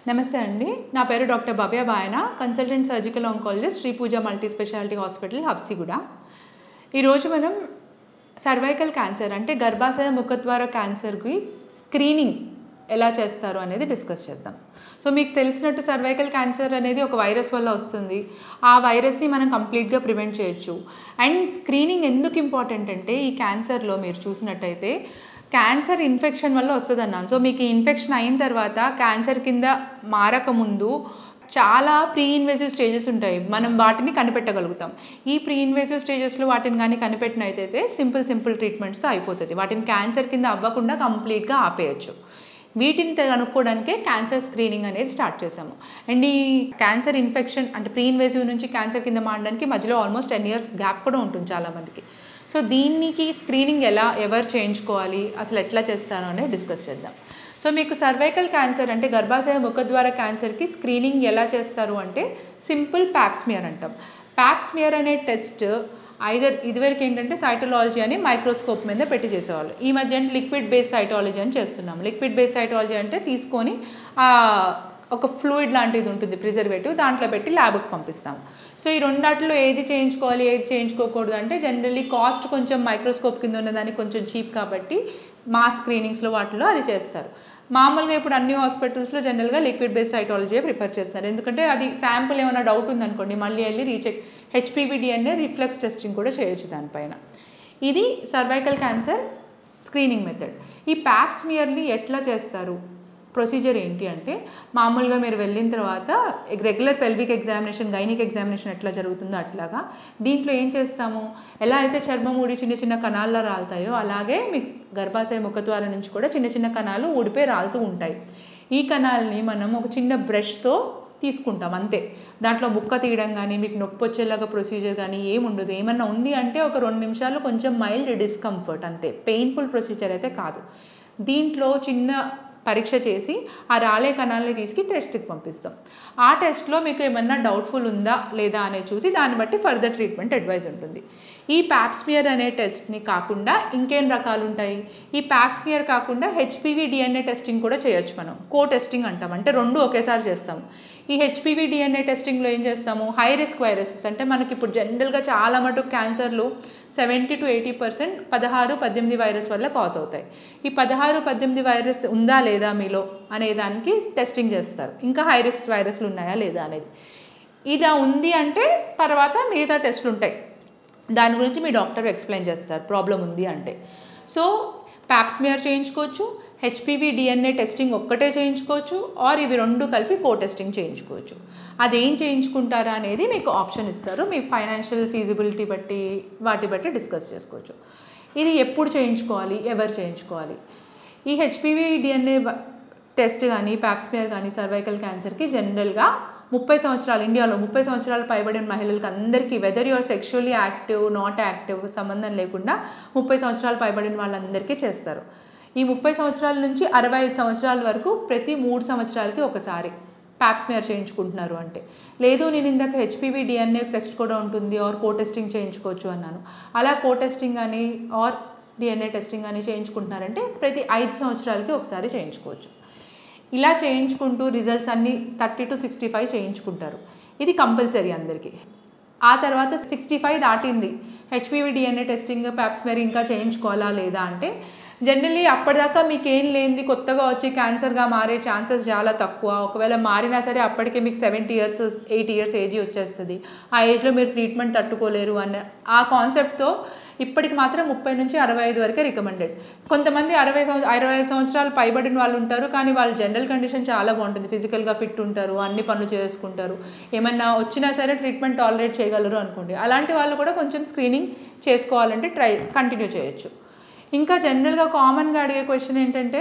నమస్తే అండి. నా పేరు డాక్టర్ భవ్య బాయన, కన్సల్టెంట్ సర్జికల్ ఆంకాలజిస్ట్, శ్రీ పూజ మల్టీ స్పెషాలిటీ హాస్పిటల్, హబ్సిగూడ. ఈరోజు మనం సర్వైకల్ క్యాన్సర్ అంటే గర్భాశయ ముఖద్వార క్యాన్సర్కి స్క్రీనింగ్ ఎలా చేస్తారు అనేది డిస్కస్ చేద్దాం. సో మీకు తెలిసినట్టు సర్వైకల్ క్యాన్సర్ అనేది ఒక వైరస్ వల్ల వస్తుంది. ఆ వైరస్ని మనం కంప్లీట్గా ప్రివెంట్ చేయొచ్చు. అండ్ స్క్రీనింగ్ ఎందుకు ఇంపార్టెంట్ అంటే ఈ క్యాన్సర్లో మీరు చూసినట్టయితే క్యాన్సర్ ఇన్ఫెక్షన్ వల్ల వస్తుంది అన్నాను. సో మీకు ఈ ఇన్ఫెక్షన్ అయిన తర్వాత క్యాన్సర్ కింద మారకముందు చాలా ప్రీ ఇన్వేసివ్ స్టేజెస్ ఉంటాయి. మనం వాటిని కనిపెట్టగలుగుతాం. ఈ ప్రీ ఇన్వేసివ్ స్టేజెస్లో వాటిని కానీ కనిపెట్టినట్టయితే సింపుల్ ట్రీట్మెంట్స్తో అయిపోతుంది. వాటిని క్యాన్సర్ కింద అవ్వకుండా కంప్లీట్గా ఆపేయచ్చు. వీటిని కనుక్కోవడానికే క్యాన్సర్ స్క్రీనింగ్ అనేది స్టార్ట్ చేసాము. అండ్ ఈ క్యాన్సర్ ఇన్ఫెక్షన్ అంటే ప్రీ ఇన్వేసివ్ నుంచి క్యాన్సర్ కింద మారడానికి మధ్యలో ఆల్మోస్ట్ 10 years గ్యాప్ కూడా ఉంటుంది చాలామందికి. సో దీనికి స్క్రీనింగ్ ఎవరు చేయించుకోవాలి, అసలు ఎట్లా చేస్తారో అనేది డిస్కస్ చేద్దాం. సో మీకు సర్వైకల్ క్యాన్సర్ అంటే గర్భాశయ ముఖద్వార క్యాన్సర్కి స్క్రీనింగ్ ఎలా చేస్తారు అంటే సింపుల్ ప్యాప్స్మియర్ అంటాం. ప్యాప్స్మియర్ అనే టెస్ట్ ఇదివరకు ఏంటంటే సైటోలాజీ అని మైక్రోస్కోప్ మీద పెట్టి చేసేవాళ్ళు. ఈ మధ్య అంటే లిక్విడ్ బేస్ సైటాలజీ అని చేస్తున్నాం. లిక్విడ్ బేస్ సైటాలజీ అంటే తీసుకొని ఒక ఫ్లూయిడ్ లాంటిది ఉంటుంది ప్రిజర్వేటివ్, దాంట్లో పెట్టి ల్యాబ్కి పంపిస్తాం. సో ఈ రెండాట్లో ఏది చేయించుకోవాలి ఏది చేయించుకోకూడదు అంటే జనరల్లీ కాస్ట్ కొంచెం మైక్రోస్కోప్ కింద ఉన్నదానికి కొంచెం చీప్ కాబట్టి మా స్క్రీనింగ్స్లో వాటిలో అది చేస్తారు. మామూలుగా ఇప్పుడు అన్ని హాస్పిటల్స్లో జనరల్గా లిక్విడ్ బేస్ సైటాలజీ ప్రిఫర్ చేస్తారు. ఎందుకంటే అది శాంపుల్ ఏమైనా డౌట్ ఉందనుకోండి మళ్ళీ వెళ్ళి recheck HPV DNA reflex testing కూడా చేయొచ్చు దానిపైన. ఇది సర్వైకల్ క్యాన్సర్ స్క్రీనింగ్ మెథడ్. ఈ ప్యాప్స్మియర్ని ఎట్లా చేస్తారు, ప్రొసీజర్ ఏంటి అంటే మామూలుగా మీరు వెళ్ళిన తర్వాత regular pelvic examination gynaec examination ఎట్లా జరుగుతుందో అట్లాగా దీంట్లో ఏం చేస్తాము, ఎలా అయితే చర్మం ఊడి చిన్న కణాల్లో రాలుతాయో అలాగే మీ గర్భాశయ ముఖద్వారం నుంచి కూడా చిన్న కణాలు ఊడిపోయి రాలుతూ ఉంటాయి. ఈ కణాలని మనం ఒక చిన్న బ్రష్తో తీసుకుంటాం అంతే. దాంట్లో ముక్క తీయడం కానీ మీకు నొప్పి వచ్చేలాగా ప్రొసీజర్ కానీ ఏముండదు. ఏమన్నా ఉంది అంటే ఒక 2 నిమిషాలు కొంచెం మైల్డ్ డిస్కంఫర్ట్ అంతే, పెయిన్ఫుల్ ప్రొసీజర్ అయితే కాదు. దీంట్లో చిన్న పరీక్ష చేసి ఆ రాలే కణాలని తీసుకు టెస్ట్కి పంపిస్తాం. ఆ టెస్ట్లో మీకు ఏమన్నా డౌట్ఫుల్ ఉందా లేదా అనేది చూసి దాన్ని బట్టి ఫర్దర్ ట్రీట్మెంట్ అడ్వైస్ ఉంటుంది. ఈ ప్యాప్స్మియర్ అనే టెస్ట్ని కాకుండా ఇంకేం రకాలు ఉంటాయి. ఈ ప్యాప్స్మియర్ కాకుండా హెచ్పివి డిఎన్ఏ టెస్టింగ్ కూడా చేయొచ్చు. మనం టెస్టింగ్ అంటాం, అంటే 2 ఒకేసారి చేస్తాము. ఈ హెచ్పివి డిఎన్ఏ టెస్టింగ్లో ఏం చేస్తాము, హై రిస్క్ వైరసెస్ అంటే మనకి ఇప్పుడు జనరల్గా చాలా మటుకు క్యాన్సర్లు 70 to 80% 16-18 వైరస్ వల్ల కాజ్ అవుతాయి. ఈ 16-18 వైరస్ ఉందా లేదా మీలో అనే దానికి టెస్టింగ్ చేస్తారు. ఇంకా హై రిస్క్ వైరస్లు ఉన్నాయా లేదా అనేది. ఇలా ఉంది అంటే తర్వాత మిగతా టెస్ట్లు ఉంటాయి, దాని గురించి మీ డాక్టర్ ఎక్స్ప్లెయిన్ చేస్తారు ప్రాబ్లం ఉంది అంటే. సో ప్యాప్స్మియర్ చేయించుకోవచ్చు, హెచ్పివి డిఎన్ఏ టెస్టింగ్ ఒక్కటే చేయించుకోవచ్చు, ఆర్ ఇవి 2 కలిపి టెస్టింగ్ చేయించుకోవచ్చు. అదేం చేయించుకుంటారా అనేది మీకు ఆప్షన్ ఇస్తారు. మీ ఫైనాన్షియల్ ఫీజిబిలిటీ బట్టి వాటి బట్టి డిస్కస్ చేసుకోవచ్చు. ఇది ఎప్పుడు చేయించుకోవాలి, ఎవరు చేయించుకోవాలి. ఈ హెచ్పివి డిఎన్ఏ టెస్ట్ కానీ ప్యాప్స్మియర్ కానీ సర్వైకల్ క్యాన్సర్కి జనరల్గా 30 సంవత్సరాలు ఇండియాలో 30 సంవత్సరాలు పైబడిన మహిళలకు అందరికీ weather your sexually active not active సంబంధం లేకుండా 30 సంవత్సరాలు పైబడిన వాళ్ళందరికీ చేస్తారు. ఈ 30 సంవత్సరాల నుంచి 65 సంవత్సరాల వరకు ప్రతి 3 సంవత్సరాలకి ఒకసారి ప్యాప్స్మియర్ చేయించుకుంటున్నారు అంటే. లేదు నేను ఇందాక హెచ్పివి డిఎన్ఏ టెస్ట్ కూడా ఉంటుంది ఆర్ టెస్టింగ్ చేయించుకోవచ్చు అన్నాను. అలా టెస్టింగ్ కానీ ఆర్ డిఎన్ఏ టెస్టింగ్ కానీ చేయించుకుంటున్నారంటే ప్రతి 5 సంవత్సరాలకి ఒకసారి చేయించుకోవచ్చు. ఇలా చేయించుకుంటూ రిజల్ట్స్ అన్నీ 30 to 65 చేయించుకుంటారు. ఇది కంపల్సరీ అందరికీ. ఆ తర్వాత 65 దాటింది, హెచ్పివి డిఎన్ఏ టెస్టింగ్ ప్యాప్స్మియర్ ఇంకా చేయించుకోవాలా లేదా అంటే జనరల్లీ అప్పటిదాకా మీకు ఏం లేనిది కొత్తగా వచ్చి క్యాన్సర్గా మారే ఛాన్సెస్ చాలా తక్కువ. ఒకవేళ మారినా సరే అప్పటికే మీకు 70 years 80 years ఏజ్ వచ్చేస్తుంది. ఆ ఏజ్లో మీరు ట్రీట్మెంట్ తట్టుకోలేరు అన్న ఆ కాన్సెప్ట్తో ఇప్పటికి మాత్రం 30 నుంచి 65 వరకే రికమెండెడ్. కొంతమంది 65 సంవత్సరాలు పైబడిన వాళ్ళు ఉంటారు, కానీ వాళ్ళ జనరల్ కండిషన్ చాలా బాగుంటుంది, ఫిజికల్గా ఫిట్ ఉంటారు, అన్ని పనులు చేసుకుంటారు, ఏమన్నా వచ్చినా సరే ట్రీట్మెంట్ టాలరేట్ చేయగలరు అనుకోండి. అలాంటి వాళ్ళు కూడా కొంచెం స్క్రీనింగ్ చేసుకోవాలంటే కంటిన్యూ చేయొచ్చు. ఇంకా జనరల్గా కామన్గా అడిగే క్వశ్చన్ ఏంటంటే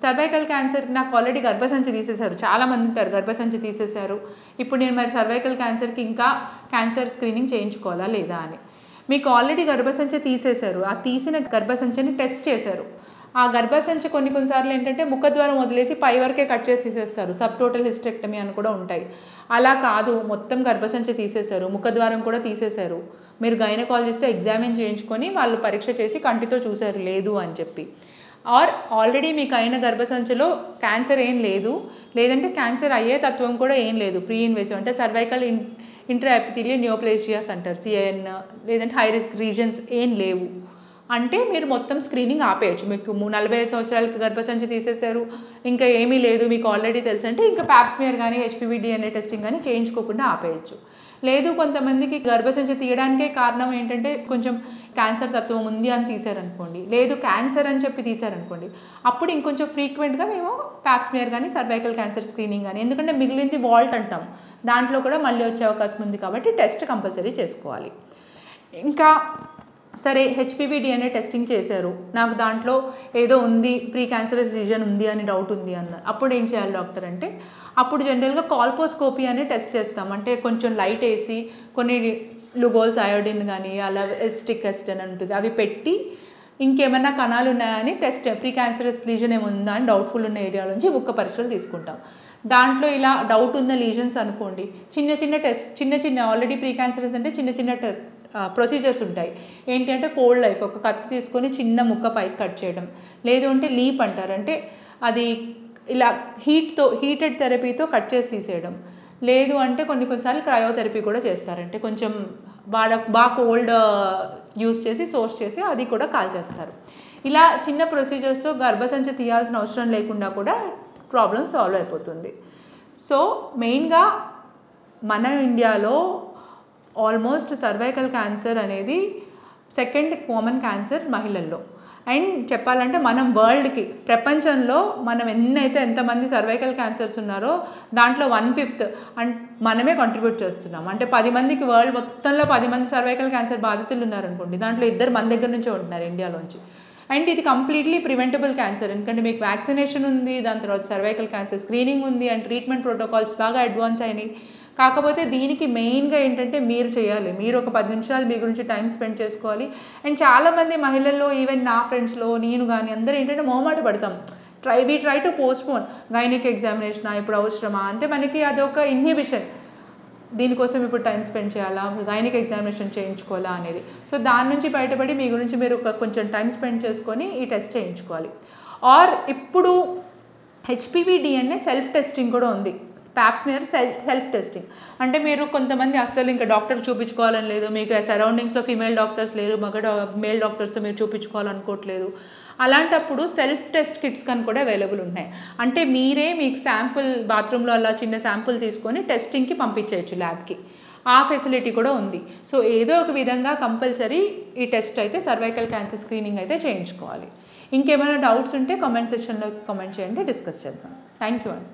సర్వైకల్ క్యాన్సర్ నాకు ఆల్రెడీ గర్భసంచి తీసేశారు, చాలామంది ఉంటారు గర్భసంచి తీసేశారు, ఇప్పుడు నేను మరి సర్వైకల్ క్యాన్సర్కి ఇంకా క్యాన్సర్ స్క్రీనింగ్ చేయించుకోవాలా లేదా అని. మీకు ఆల్రెడీ గర్భసంచి తీసేశారు, ఆ తీసిన గర్భసంచిని టెస్ట్ చేశారు. ఆ గర్భసంచి కొన్నిసార్లు ఏంటంటే ముఖద్వారం వదిలేసి పై వరకే కట్ చేసి తీసేస్తారు, సబ్ టోటల్ హిస్టెక్టమీ అని కూడా ఉంటాయి. అలా కాదు, మొత్తం గర్భసంచి తీసేశారు, ముఖద్వారం కూడా తీసేశారు, మీరు గైనకాలజిస్ట్ ఎగ్జామిన్ చేయించుకొని వాళ్ళు పరీక్ష చేసి కంటితో చూశారు లేదు అని చెప్పి ఆర్ ఆల్రెడీ మీకు అయిన గర్భసంచిలో క్యాన్సర్ ఏం లేదు, లేదంటే క్యాన్సర్ అయ్యే తత్వం కూడా ఏం లేదు, ప్రీ ఇన్వేసివ్ అంటే సర్వైకల్ ఇంట్రా ఎపిథీలియల్ నియోప్లేసియాస్ అంటారు, సిఐఎన్, లేదంటే హై రిస్క్ రీజన్స్ ఏం లేవు అంటే మీరు మొత్తం స్క్రీనింగ్ ఆపేయచ్చు. మీకు 45 సంవత్సరాలకి గర్భసంచి తీసేశారు, ఇంకా ఏమీ లేదు మీకు ఆల్రెడీ తెలుసు అంటే ఇంకా ప్యాప్స్మియర్ కానీ హెచ్పివి డిఎన్ఏ టెస్టింగ్ కానీ చేయించుకోకుండా ఆపేయచ్చు. లేదు కొంతమందికి గర్భసంచి తీయడానికే కారణం ఏంటంటే కొంచెం క్యాన్సర్ తత్వం ఉంది అని తీశారనుకోండి, లేదు క్యాన్సర్ అని చెప్పి తీశారనుకోండి, అప్పుడు ఇంకొంచెం ఫ్రీక్వెంట్గా మేము ప్యాప్స్మియర్ కానీ సర్వైకల్ క్యాన్సర్ స్క్రీనింగ్ కానీ, ఎందుకంటే మిగిలింది వాల్ట్ అంటాం, దాంట్లో కూడా మళ్ళీ వచ్చే అవకాశం ఉంది కాబట్టి టెస్ట్ కంపల్సరీ చేసుకోవాలి. ఇంకా సరే హెచ్పివి డిఎన్ఏ టెస్టింగ్ చేశారు, నాకు దాంట్లో ఏదో ఉంది, ప్రీ క్యాన్సరస్ రీజన్ ఉంది అని డౌట్ ఉంది అన్నారు, అప్పుడు ఏం చేయాలి డాక్టర్ అంటే అప్పుడు జనరల్గా కాల్పోస్కోపీ అనే టెస్ట్ చేస్తాం. అంటే కొంచెం లైట్ వేసి కొన్ని లుగోల్స్ అయోడిన్ కానీ అలా ఎసిటిక్ యాసిడ్ అని ఉంటుంది అవి పెట్టి ఇంకేమైనా కణాలు ఉన్నాయని టెస్ట్, ప్రీ క్యాన్సరస్ లీజన్ ఏముందా అని డౌట్ఫుల్ ఉన్న ఏరియా నుంచి ముక్క పరీక్షలు తీసుకుంటాం. దాంట్లో ఇలా డౌట్ ఉన్న లీజన్స్ అనుకోండి చిన్న చిన్న ఆల్రెడీ ప్రీ క్యాన్సరస్ అంటే చిన్న టెస్ట్ ప్రొసీజర్స్ ఉంటాయి. ఏంటి అంటే కోల్డ్ లైఫ్, ఒక కత్తి తీసుకొని చిన్న ముక్క పైకి కట్ చేయడం, లేదు అంటే లీప్ అంటారు, అంటే అది ఇలా హీటెడ్ థెరపీతో కట్ చేసి తీసేయడం, లేదు అంటే కొన్నిసార్లు క్రయోథెరపీ కూడా చేస్తారంటే కొంచెం బాగా కోల్డ్ యూస్ చేసి సోర్స్ చేసి అది కూడా కాల్ చేస్తారు. ఇలా చిన్న ప్రొసీజర్స్తో గర్భసంచి తీయాల్సిన అవసరం లేకుండా కూడా ప్రాబ్లం సాల్వ్ అయిపోతుంది. సో మెయిన్గా మన ఇండియాలో ఆల్మోస్ట్ సర్వైకల్ క్యాన్సర్ అనేది సెకండ్ కామన్ క్యాన్సర్ మహిళల్లో. అండ్ చెప్పాలంటే మనం వరల్డ్కి, ప్రపంచంలో మనం ఎంతమంది సర్వైకల్ క్యాన్సర్స్ ఉన్నారో దాంట్లో 1/5 మనమే కాంట్రిబ్యూట్ చేస్తున్నాం. అంటే 10 మందికి వరల్డ్ మొత్తంలో 10 మంది సర్వైకల్ క్యాన్సర్ బాధితులు ఉన్నారనుకోండి, దాంట్లో 2 మన దగ్గర నుంచే ఉంటున్నారు ఇండియాలోంచి. అండ్ ఇది కంప్లీట్లీ ప్రివెంటబుల్ క్యాన్సర్, ఎందుకంటే మీకు వ్యాక్సినేషన్ ఉంది, దాని తర్వాత సర్వైకల్ క్యాన్సర్ స్క్రీనింగ్ ఉంది, అండ్ ట్రీట్మెంట్ ప్రోటోకాల్స్ బాగా అడ్వాన్స్ అయినాయి. కాకపోతే దీనికి మెయిన్గా ఏంటంటే మీరు చేయాలి, మీరు ఒక 10 నిమిషాలు మీ గురించి టైం స్పెండ్ చేసుకోవాలి. అండ్ చాలామంది మహిళల్లో, ఈవెన్ నా ఫ్రెండ్స్లో నేను కానీ అందరూ ఏంటంటే మొహమాట పడతాం, we try to postpone gynaec examination ఇప్పుడు అవసరమా అంటే మనకి అదొక ఇన్హిబిషన్, దీనికోసం ఇప్పుడు టైం స్పెండ్ చేయాలా, గైనిక్ ఎగ్జామినేషన్ చేయించుకోవాలా అనేది. సో దాని నుంచి బయటపడి మీ గురించి మీరు కొంచెం టైం స్పెండ్ చేసుకొని ఈ టెస్ట్ చేయించుకోవాలి. ఆర్ ఇప్పుడు హెచ్పివి డిఎన్ఏ సెల్ఫ్ టెస్టింగ్ కూడా ఉంది, ప్యాప్స్మియర్ సెల్ఫ్ టెస్టింగ్. అంటే మీరు కొంతమంది అస్సలు ఇంకా డాక్టర్ చూపించుకోవాలని లేదు, మీకు సరౌండింగ్స్లో ఫీమేల్ డాక్టర్స్ లేరు, మేల్ డాక్టర్స్తో మీరు చూపించుకోవాలనుకోవట్లేదు, అలాంటప్పుడు సెల్ఫ్ టెస్ట్ కిట్స్ కానీ కూడా అవైలబుల్ ఉన్నాయి. అంటే మీరే మీకు శాంపుల్ బాత్రూంలో అలా చిన్న శాంపుల్ తీసుకొని టెస్టింగ్కి పంపించేయచ్చు ల్యాబ్కి, ఆ ఫెసిలిటీ కూడా ఉంది. సో ఏదో ఒక విధంగా కంపల్సరీ ఈ టెస్ట్ అయితే సర్వైకల్ క్యాన్సర్ స్క్రీనింగ్ అయితే చేయించుకోవాలి. ఇంకేమైనా డౌట్స్ ఉంటే కామెంట్ సెక్షన్లో కామెంట్ చేయండి, డిస్కస్ చేద్దాం. థ్యాంక్ యూ అండి.